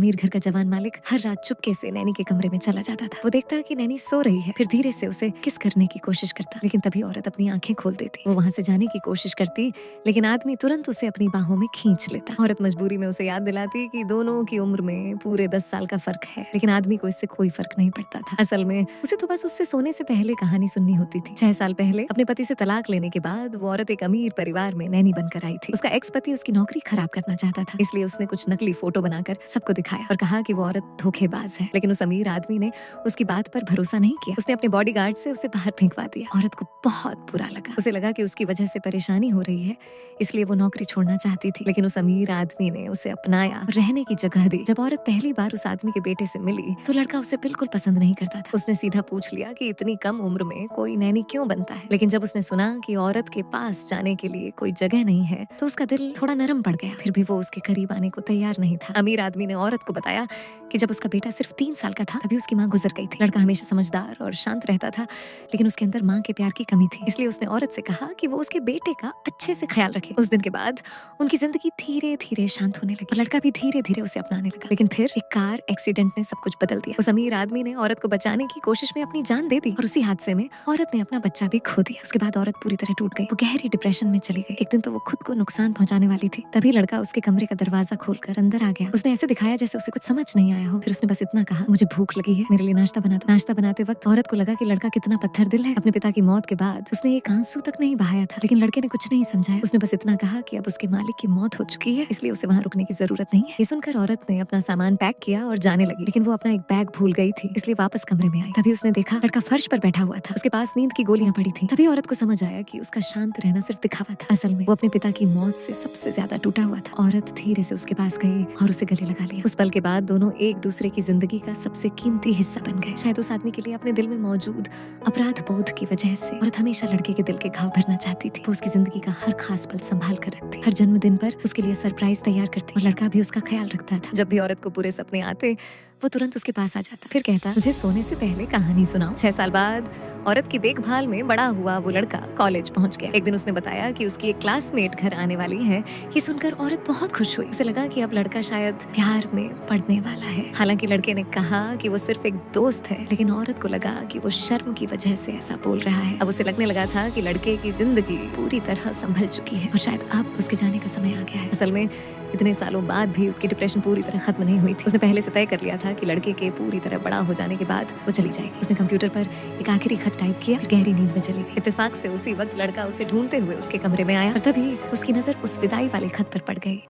अमीर घर का जवान मालिक हर रात चुपके से नैनी के कमरे में चला जाता था। वो देखता कि नैनी सो रही है, फिर धीरे से उसे किस करने की कोशिश करता, लेकिन तभी औरत अपनी आंखें खोल देती। वो वहां से जाने की कोशिश करती, लेकिन आदमी तुरंत उसे अपनी बाहों में खींच लेता। औरत मजबूरी में उसे याद दिलाती कि दोनों की उम्र में पूरे 10 साल का फर्क है, लेकिन आदमी को इससे कोई फर्क नहीं पड़ता था। असल में उसे तो बस उससे सोने से पहले कहानी सुननी होती थी। 6 साल पहले अपने पति से तलाक लेने के बाद वो औरत एक अमीर परिवार में नैनी बनकर आई थी। उसका एक्स पति उसकी नौकरी खराब करना चाहता था, इसलिए उसने कुछ नकली फोटो बनाकर सबको दिखाया और कहा कि वो औरत धोखेबाज है। लेकिन उस अमीर आदमी ने उसकी बात पर भरोसा नहीं किया। उसने अपने बॉडीगार्ड से उसे बाहर फेंकवा दिया। औरत को बहुत बुरा लगा। उसे लगा कि उसकी वजह से परेशानी हो रही है, इसलिए वो नौकरी छोड़ना चाहती थी। लेकिन उस अमीर आदमी ने उसे अपनाया, रहने की जगह दी। जब औरत पहली बार उस आदमी के बेटे से मिली तो लड़का उसे बिल्कुल पसंद नहीं करता था। उसने सीधा पूछ लिया कि इतनी कम उम्र में कोई नैनी क्यों बनता है। लेकिन जब उसने सुना कि औरत के पास जाने के लिए कोई जगह नहीं है तो उसका दिल थोड़ा नरम पड़ गया। फिर भी वो उसके करीब आने को तैयार नहीं था। अमीर आदमी ने औरत को बताया कि जब उसका बेटा सिर्फ 3 साल का था तभी उसकी माँ गुजर गई थी। लड़का हमेशा समझदार और शांत रहता था, लेकिन उसके अंदर माँ के प्यार की कमी थी। इसलिए उसने औरत से कहा कि वो उसके बेटे का अच्छे से ख्याल रखे। उस दिन के बाद उनकी जिंदगी धीरे धीरे शांत होने लगी और लड़का भी धीरे धीरे उसे अपनाने लगा। लेकिन फिर एक कार एक्सीडेंट ने सब कुछ बदल दिया। उस अमीर आदमी ने औरत को बचाने की कोशिश में अपनी जान दे दी और उसी हादसे में औरत ने अपना बच्चा भी खो दिया। उसके बाद औरत पूरी तरह टूट गई। वो गहरी डिप्रेशन में चली गई। एक दिन तो वो खुद को नुकसान पहुंचाने वाली थी। तभी लड़का उसके कमरे का दरवाजा खोलकर अंदर आ गया। उसने ऐसे दिखाया जैसे उसे कुछ समझ नहीं आया हो। फिर उसने बस इतना कहा, मुझे भूख लगी है, मेरे लिए नाश्ता बना दो। नाश्ता बनाते वक्त औरत को लगा कि लड़का कितना पत्थर दिल है। अपने पिता की मौत के बाद उसने एक आंसू तक नहीं बहाया था, लेकिन लड़के ने कुछ नहीं समझाया। उसने बस इतना कहा कि अब उसके मालिक की मौत हो चुकी है, इसलिए उसे वहाँ रुकने की जरूरत नहीं है। ये सुनकर औरत ने अपना सामान पैक किया और जाने लगी, लेकिन वो अपना एक बैग भूल गई थी, इसलिए वापस कमरे में आई। तभी उसने देखा लड़का फर्श पर बैठा हुआ था। उसके पास नींद की गोलियां पड़ी थी। तभी औरत को समझ आया कि उसका शांत रहना सिर्फ दिखावा था। असल में वो अपने पिता की मौत से सबसे ज्यादा टूटा हुआ था। औरत धीरे से उसके पास गई और उसे गले लगा लिया। उस पल के बाद दोनों एक दूसरे की जिंदगी का सबसे कीमती हिस्सा बन गए। शायद उस आदमी के लिए अपने दिल में मौजूद अपराध बोध की वजह से औरत हमेशा लड़के के दिल के घाव भरना चाहती थी। वो उसकी जिंदगी का हर खास पल संभाल कर रखती, हर जन्मदिन पर उसके लिए सरप्राइज तैयार करती और लड़का भी उसका ख्याल रखता था। जब भी औरत को बुरे सपने आते वो तुरंत उसके पास आ जाता, फिर कहता, मुझे सोने से पहले कहानी सुनाओ। 6 साल बाद औरत की देखभाल में बड़ा हुआ वो लड़का कॉलेज पहुंच गया। एक दिन उसने बताया कि उसकी एक क्लासमेट घर आने वाली है। ये सुनकर औरत बहुत खुश हुई। उसे लगा कि अब लड़का शायद प्यार में पड़ने वाला है। हालांकि लड़के ने कहा कि वो सिर्फ एक दोस्त है, लेकिन औरत को लगा कि वो शर्म की वजह से ऐसा बोल रहा है। अब उसे लगने लगा था कि लड़के की जिंदगी पूरी तरह संभल चुकी है और शायद अब उसके जाने का समय आ गया है। असल में इतने सालों बाद भी उसकी डिप्रेशन पूरी तरह खत्म नहीं हुई थी। उसने पहले से तय कर लिया था कि लड़के के पूरी तरह बड़ा हो जाने के बाद वो चली जाएगी। उसने कंप्यूटर पर एक आखिरी खत टाइप किया और गहरी नींद में चली गई। इत्तेफाक से उसी वक्त लड़का उसे ढूंढते हुए उसके कमरे में आया और तभी उसकी नजर उस विदाई वाले खत पर पड़ गई।